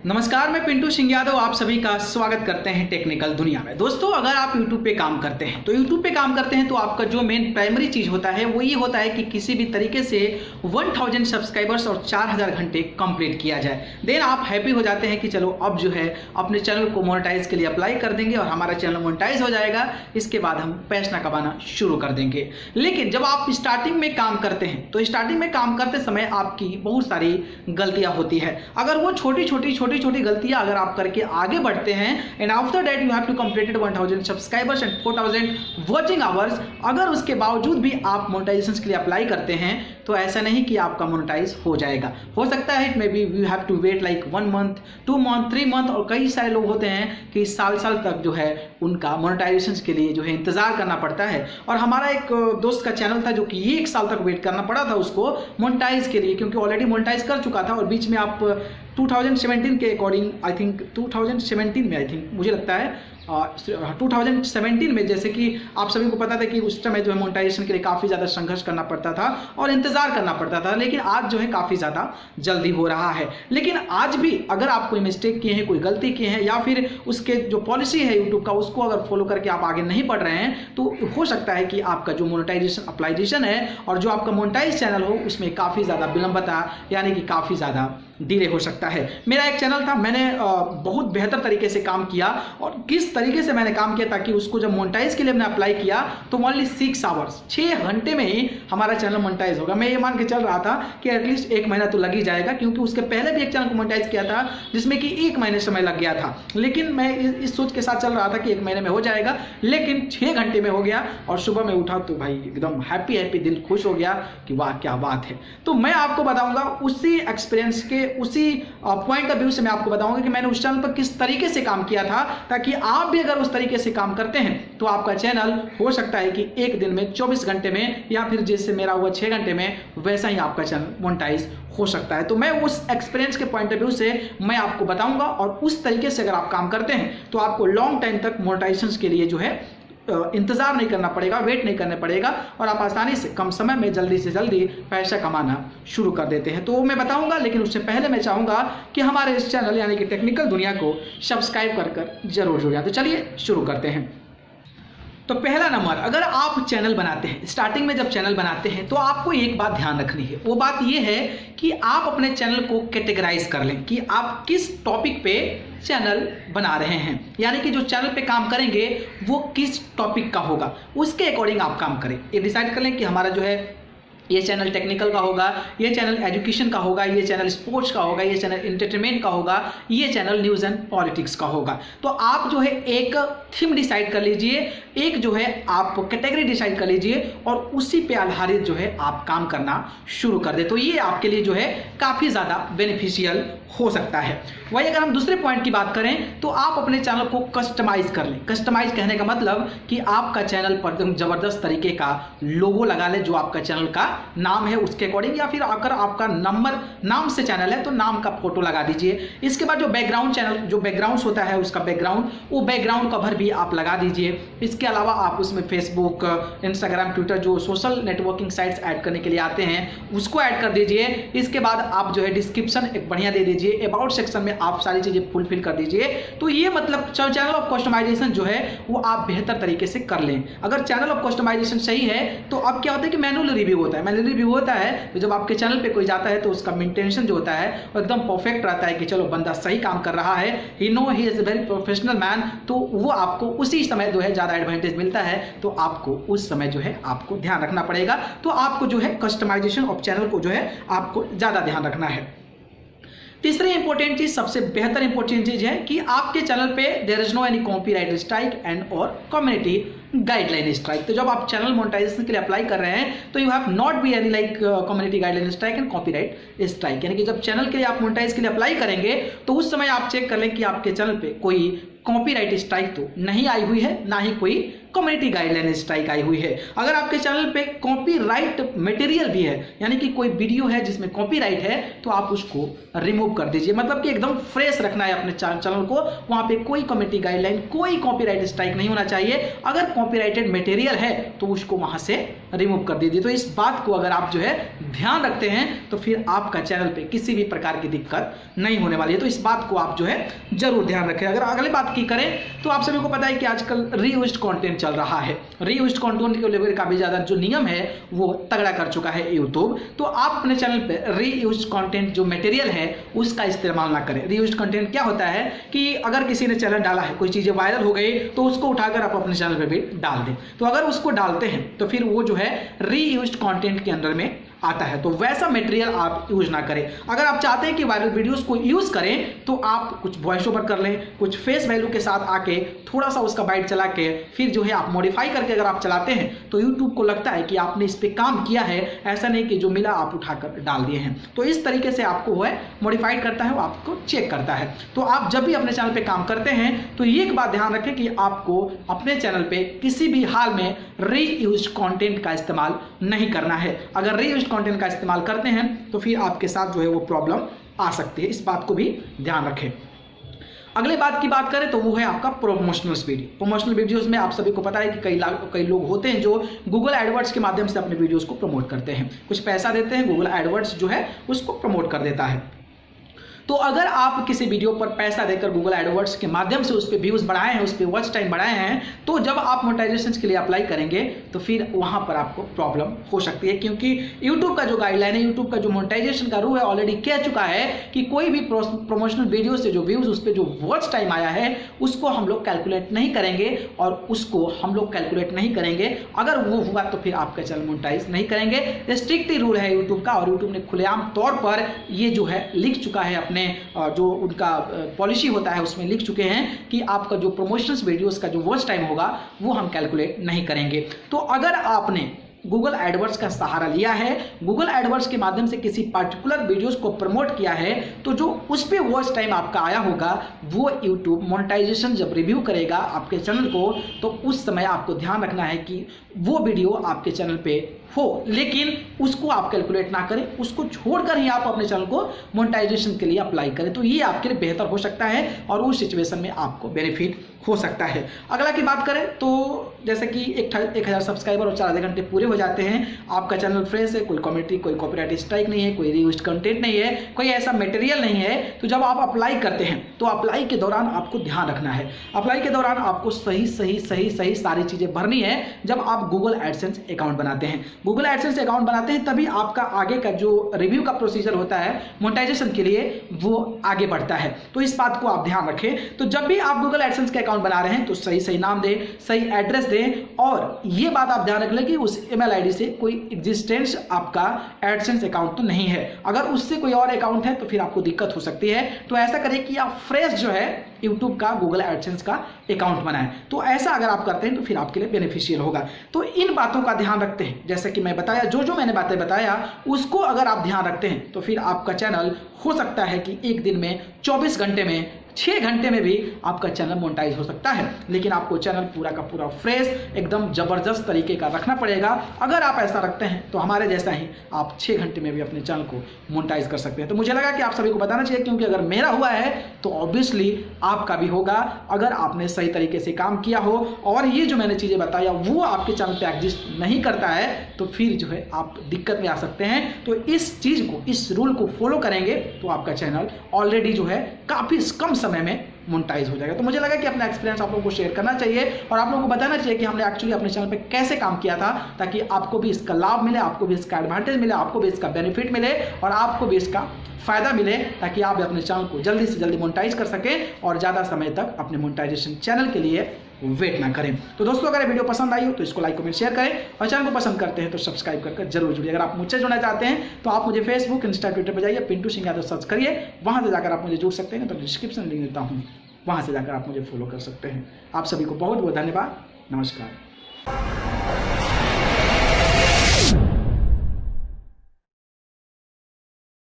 नमस्कार, मैं पिंटू सिंह यादव आप सभी का स्वागत करते हैं टेक्निकल दुनिया में। दोस्तों, अगर आप YouTube पे काम करते हैं तो आपका जो मेन प्राइमरी चीज़ होता है वो ये होता है कि किसी भी तरीके से 1000 सब्सक्राइबर्स और 4000 घंटे कंप्लीट किया जाए। देन आप हैप्पी हो जाते हैं कि चलो अब जो है अपने चैनल को मोनेटाइज के लिए अप्लाई कर देंगे और हमारा चैनल मोनेटाइज हो जाएगा। इसके बाद हम पैसा कमाना शुरू कर देंगे। लेकिन जब आप स्टार्टिंग में काम करते हैं तो स्टार्टिंग में काम करते समय आपकी बहुत सारी गलतियाँ होती है। अगर वो छोटी छोटी गलतियां अगर आप करके आगे बढ़ते हैं and after that you have to completed 1000 subscribers and 4000 watching hours, अगर उसके बावजूद भी आप मोनेटाइजेशन के लिए अप्लाई करते हैं तो ऐसा नहीं कि आपका मोनेटाइज हो जाएगा। हो सकता है it may be you have to wait like 1 month, 2 month, 3 month, और कई सारे लोग होते हैं कि साल तक जो है उनका मोनेटाइजेशन के लिए जो है इंतजार करना पड़ता है। और हमारा एक दोस्त का चैनल था जो कि 1 साल तक वेट करना पड़ा था उसको मोनेटाइज के लिए, क्योंकि ऑलरेडी मोनेटाइज कर चुका था और बीच में आप 2017 के अकॉर्डिंग आई थिंक 2017 में मुझे लगता है 2017 में, जैसे कि आप सभी को पता था कि उस समय जो है मोनेटाइजेशन के लिए काफ़ी ज़्यादा संघर्ष करना पड़ता था और इंतज़ार करना पड़ता था। लेकिन आज जो है काफ़ी ज़्यादा जल्दी हो रहा है। लेकिन आज भी अगर आप कोई मिस्टेक किए हैं, कोई गलती किए हैं, या फिर उसके जो पॉलिसी है यूट्यूब का उसको अगर फॉलो करके आप आगे नहीं बढ़ रहे हैं तो हो सकता है कि आपका जो मोनेटाइजेशन अप्लाइजेशन है और जो आपका मोनेटाइज चैनल हो उसमें काफ़ी ज़्यादा विलंबता यानी कि काफ़ी ज़्यादा डिले हो सकता है। मेरा एक चैनल था, मैंने बहुत बेहतर तरीके से काम किया। और किस तरीके से मैंने काम किया ताकि उसको जब मोनेटाइज के लिए मैंने अप्लाई किया तो ओनली 6 आवर्स, 6 घंटे में ही हमारा चैनल मोनेटाइज होगा। मैं ये मान के चल रहा था कि एटलीस्ट 1 महीना तो लग ही जाएगा, क्योंकि उसके पहले भी एक चैनल को मोनेटाइज किया था जिसमें कि 1 महीने समय लग गया था। लेकिन मैं इस सोच के साथ चल रहा था कि 1 महीने में हो जाएगा, लेकिन 6 घंटे में हो गया। और सुबह में उठा तो भाई एकदम हैप्पी दिल खुश हो गया कि वाह क्या बात है। तो मैं आपको बताऊंगा उसी एक्सपीरियंस के उसी पॉइंट ऑफ व्यू से मैं आपको बताऊंगा कि मैंने उस चैनल पर किस तरीके से काम किया था, ताकि आप भी अगर उस तरीके से काम करते हैं तो आपका चैनल हो सकता है कि एक दिन में 24 घंटे में, या फिर जैसे मेरा हुआ 6 घंटे में, वैसा ही आपका चैनल मोनेटाइज हो सकता है। तो मैं उस एक्सपीरियंस के पॉइंट ऑफ व्यू से मैं आपको बताऊंगा, और उस तरीके से अगर आप काम करते हैं तो आपको लॉन्ग टाइम तक मोनेटाइजेशन के लिए जो है इंतजार नहीं करना पड़ेगा, वेट नहीं करना पड़ेगा, और आप आसानी से कम समय में जल्दी से जल्दी पैसा कमाना शुरू कर देते हैं। तो वो मैं बताऊंगा, लेकिन उससे पहले मैं चाहूंगा कि हमारे इस चैनल यानी कि टेक्निकल दुनिया को सब्सक्राइब कर जरूर जुड़िए। तो चलिए शुरू करते हैं। तो पहला नंबर, अगर आप चैनल बनाते हैं, स्टार्टिंग में जब चैनल बनाते हैं तो आपको एक बात ध्यान रखनी है। वो बात ये है कि आप अपने चैनल को कैटेगराइज कर लें कि आप किस टॉपिक पे चैनल बना रहे हैं, यानी कि जो चैनल पे काम करेंगे वो किस टॉपिक का होगा, उसके अकॉर्डिंग आप काम करें। ये डिसाइड कर लें कि हमारा जो है ये चैनल टेक्निकल का होगा, ये चैनल एजुकेशन का होगा, ये चैनल स्पोर्ट्स का होगा, ये चैनल एंटरटेनमेंट का होगा, ये चैनल न्यूज़ एंड पॉलिटिक्स का होगा। तो आप जो है एक थीम डिसाइड कर लीजिए, एक जो है आप कैटेगरी डिसाइड कर लीजिए, और उसी पे आधारित जो है आप काम करना शुरू कर दे। तो ये आपके लिए जो है काफ़ी ज़्यादा बेनिफिशियल हो सकता है। वही अगर हम दूसरे पॉइंट की बात करें तो आप अपने चैनल को कस्टमाइज कर लें। कस्टमाइज कहने का मतलब कि आपका चैनल पर एकदम ज़बरदस्त तरीके का लोगो लगा ले जो आपका चैनल का नाम है उसके अकॉर्डिंग, या फिर अगर आपका नाम से चैनल है तो नाम का फोटो लगा दीजिए। इसके बाद जो बैकग्राउंड चैनल जो बैकग्राउंड होता है उसका बैकग्राउंड, वो बैकग्राउंड कवर भी आप लगा दीजिए। इसके अलावा आप उसमें फेसबुक, इंस्टाग्राम, ट्विटर जो सोशल नेटवर्किंग साइट्स ऐड करने के लिए आते हैं उसको ऐड कर दीजिए। इसके बाद आप जो है डिस्क्रिप्शन एक बढ़िया दे दीजिए, अबाउट सेक्शन में आप सारी चीज़ें फुलफिल कर दीजिए। तो ये मतलब चैनल ऑफ कस्टमाइजेशन जो है वो आप बेहतर तरीके से कर लें। अगर चैनल ऑफ कस्टमाइजेशन सही है तो अब क्या होता है कि मैनुअल रिव्यू होता है। मैनुअल रिव्यू होता है तो जब आपके चैनल पे कोई जाता है तो उसका मेंटेनेंस जो होता है वो एकदम परफेक्ट रहता है कि चलो बंदा सही काम कर रहा है, he know he is a very professional man. तो वो आपको उसी समय जो है ज़्यादा एडवांटेज मिलता है। तो आपको उस समय जो है आपको ध्यान रखना पड़ेगा। तो आपको जो है कस्टमाइजेशन ऑफ चैनल को जो है आपको ज़्यादा ध्यान रखना है। तीसरी इंपॉर्टेंट चीज, सबसे बेहतर इंपॉर्टेंट चीज है कि आपके चैनल पे there is no any copyright strike and और कम्युनिटी गाइडलाइन स्ट्राइक। तो जब आप चैनल मोनेटाइजेशन के लिए अप्लाई कर रहे हैं तो you have not be any like community guideline strike and copyright strike. यानी कि जब चैनल के लिए आप मोनेटाइज के लिए अप्लाई करेंगे तो उस समय आप चेक कर लें कि आपके चैनल पे कोई कॉपीराइट स्ट्राइक तो नहीं आई हुई है, ना ही कोई कम्युनिटी गाइडलाइन स्ट्राइक आई हुई है। अगर आपके चैनल पे कॉपीराइट मटेरियल भी है, यानी कि कोई वीडियो है जिसमें कॉपीराइट है, तो आप उसको रिमूव कर दीजिए। मतलब कि एकदम फ्रेश रखना है अपने चैनल को, वहां पे कोई कम्युनिटी गाइडलाइन, कोई कॉपीराइट स्ट्राइक नहीं होना चाहिए। अगर कॉपीराइटेड मटेरियल है तो उसको वहां से रिमूव कर दीजिए। तो इस बात को अगर आप जो है ध्यान रखते हैं तो फिर आपका चैनल पे किसी भी प्रकार की दिक्कत नहीं होने वाली है। तो इस बात को आप जो है जरूर ध्यान रखें। अगर अगली बात की करें तो आप सभी को पता है कि आजकल रीयूज्ड कंटेंट चल रहा है। रीयूज्ड कंटेंट के लेवल काफी ज्यादा जो नियम है वो तगड़ा कर चुका है यूट्यूब। तो आप अपने चैनल पे रीयूज्ड कंटेंट जो मटेरियल है उसका इस्तेमाल ना करें। रीयूज्ड कंटेंट क्या होता है कि अगर किसी ने चैनल डाला है, कोई चीजें वायरल हो गई, तो उसको उठाकर आप अपने चैनल पे भी डाल दें। तो अगर उसको डालते हैं तो फिर वो जो है रीयूज्ड कंटेंट के अंदर में आता है। तो वैसा मटेरियल आप यूज ना करें। अगर आप चाहते हैं कि वायरल वीडियोस को यूज करें तो आप कुछ वॉइस ओवर कर लें, कुछ फेस वैल्यू के साथ आके थोड़ा सा उसका बाइट चला के फिर जो है आप मॉडिफाई करके अगर आप चलाते हैं तो यूट्यूब को लगता है कि आपने इस पे काम किया है, ऐसा नहीं कि जो मिला आप उठाकर डाल दिए हैं। तो इस तरीके से आपको वो है मॉडिफाइड करता है, वो आपको चेक करता है। तो आप जब भी अपने चैनल पे काम करते हैं तो ये एक बात ध्यान रखें कि आपको अपने चैनल पे किसी भी हाल में रीयूज्ड कंटेंट का इस्तेमाल नहीं करना है। अगर रीयूज्ड कंटेंट का इस्तेमाल करते हैं तो फिर आपके साथ जो है वो प्रॉब्लम आ सकती है। इस बात को भी ध्यान रखें। अगले बात की बात करें तो वो है आपका प्रमोशनल वीडियो। प्रमोशनल वीडियोस में आप सभी को पता है कि कई लोग होते हैं जो गूगल एडवर्ड्स के माध्यम से अपने वीडियोस को प्रमोट करते हैं, कुछ पैसा देते हैं, गूगल एडवर्ड्स जो है उसको प्रमोट कर देता है। तो अगर आप किसी वीडियो पर पैसा देकर गूगल एडवर्ड्स के माध्यम से उस पर व्यूज बढ़ाए हैं, उस पर वॉच टाइम बढ़ाए हैं, तो जब आप मोनेटाइजेशन के लिए अप्लाई करेंगे तो फिर वहां पर आपको प्रॉब्लम हो सकती है। क्योंकि यूट्यूब का जो गाइडलाइन है, यूट्यूब का जो मोनेटाइजेशन का रूल है ऑलरेडी कह चुका है कि कोई भी प्रमोशनल वीडियो से जो व्यूज, उस पर जो वॉच टाइम आया है उसको हम लोग कैलकुलेट नहीं करेंगे, और उसको हम लोग कैलकुलेट नहीं करेंगे। अगर वो हुआ तो फिर आपका चैनल मोनेटाइज नहीं करेंगे। स्ट्रिक्टली रूल है यूट्यूब का, और यूट्यूब ने खुलेआम तौर पर ये जो है लिख चुका है, अपने जो उनका पॉलिसी होता है उसमें लिख चुके हैं कि आपका जो प्रमोशंस वीडियोस का जो वॉच टाइम होगा वो हम कैलकुलेट नहीं करेंगे। तो अगर आपने गूगल एडवर्ड्स का सहारा लिया है, गूगल एडवर्ड्स के माध्यम से किसी पर्टिकुलर वीडियोस को प्रमोट किया है, तो जो उस पे वॉच टाइम आपका आया होगा वो यूट्यूब मोनेटाइजेशन जब रिव्यू करेगा आपके चैनल को, तो उस समय आपको ध्यान रखना है कि वो वीडियो आपके चैनल पे हो, लेकिन उसको आप कैलकुलेट ना करें, उसको छोड़कर ही आप अपने चैनल को मोनेटाइजेशन के लिए अप्लाई करें। तो ये आपके लिए बेहतर हो सकता है और उस सिचुएशन में आपको बेनिफिट हो सकता है। अगला की बात करें तो जैसे कि 1000 सब्सक्राइबर और 4 आधे घंटे पूरे हो जाते हैं, आपका चैनल फ्रेश है, कोई कमेंट्री, कोई कॉपीराइट स्ट्राइक नहीं है, कोई रीयूज्ड कंटेंट नहीं है, कोई ऐसा मटेरियल नहीं है, तो जब आप अप्लाई करते हैं तो अप्लाई के दौरान आपको ध्यान रखना है। अप्लाई के दौरान आपको सही सारी चीजें भरनी है। जब आप गूगल एडसेंस अकाउंट बनाते हैं, गूगल एडसेंस अकाउंट बनाते हैं, तभी आपका आगे का जो रिव्यू का प्रोसीजर होता है मोनेटाइजेशन के लिए वो आगे बढ़ता है। तो इस बात को आप ध्यान रखें। तो जब भी आप गूगल एडसेंस का अकाउंट बना रहे हैं तो सही नाम दें, सही एड्रेस दें, और ये बात आप ध्यान रख लें कि उस ईमेल आईडी से कोई एग्जिस्टेंस आपका एडसेंस अकाउंट तो नहीं है। अगर उससे कोई और अकाउंट है तो फिर आपको दिक्कत हो सकती है। तो ऐसा करें कि आप फ्रेश जो है यूट्यूब का गूगल एडसेंस का अकाउंट बनाएं। तो ऐसा अगर आप करते हैं तो फिर आपके लिए बेनिफिशियल होगा। तो इन बातों का ध्यान रखते हैं, जैसे कि मैं बताया, जो मैंने बातें बताया उसको अगर आप ध्यान रखते हैं तो फिर आपका चैनल हो सकता है कि एक दिन में 24 घंटे में 6 घंटे में भी आपका चैनल मोनेटाइज हो सकता है। लेकिन आपको चैनल पूरा का पूरा फ्रेश, एकदम जबरदस्त तरीके का रखना पड़ेगा। अगर आप ऐसा रखते हैं तो हमारे जैसा ही आप 6 घंटे में भी अपने चैनल को मोनेटाइज कर सकते हैं। तो मुझे लगा कि आप सभी को बताना चाहिए, क्योंकि अगर मेरा हुआ है तो ऑब्वियसली आपका भी होगा, अगर आपने सही तरीके से काम किया हो। और ये जो मैंने चीजें बताया वो आपके चैनल पे एग्जिस्ट नहीं करता है तो फिर जो है आप दिक्कत में आ सकते हैं। तो इस चीज को, इस रूल को फॉलो करेंगे तो आपका चैनल ऑलरेडी जो है काफी कम समय में मोनेटाइज हो जाएगा। तो मुझे लगा कि अपना एक्सपीरियंस आप लोगों को शेयर करना चाहिए और आप लोगों को बताना चाहिए कि हमने एक्चुअली अपने चैनल पे कैसे काम किया था, ताकि आपको भी इसका लाभ मिले, आपको भी इसका एडवांटेज मिले, आपको भी इसका बेनिफिट मिले और आपको भी इसका फायदा मिले, ताकि आप अपने चैनल को जल्दी से जल्दी मोनेटाइज कर सकें और ज़्यादा समय तक अपने मोनेटाइजेशन चैनल के लिए वेट ना करें। तो दोस्तों, अगर ये वीडियो पसंद आई हो तो इसको लाइक कमेंट शेयर करें और चैनल को पसंद करते हैं तो सब्सक्राइब करके जरूर जुड़िए। अगर आप मुझसे जुड़ना चाहते हैं तो आप मुझे फेसबुक, इंस्टा, ट्विटर पर जाइए, पिंटू सिंह यादव सर्च करिए, वहां से जाकर आप मुझे जुड़ सकते हैं। तो डिस्क्रिप्शन लिंक देता हूँ, वहां से जाकर आप मुझे फॉलो कर सकते हैं। आप सभी को बहुत बहुत धन्यवाद। नमस्कार।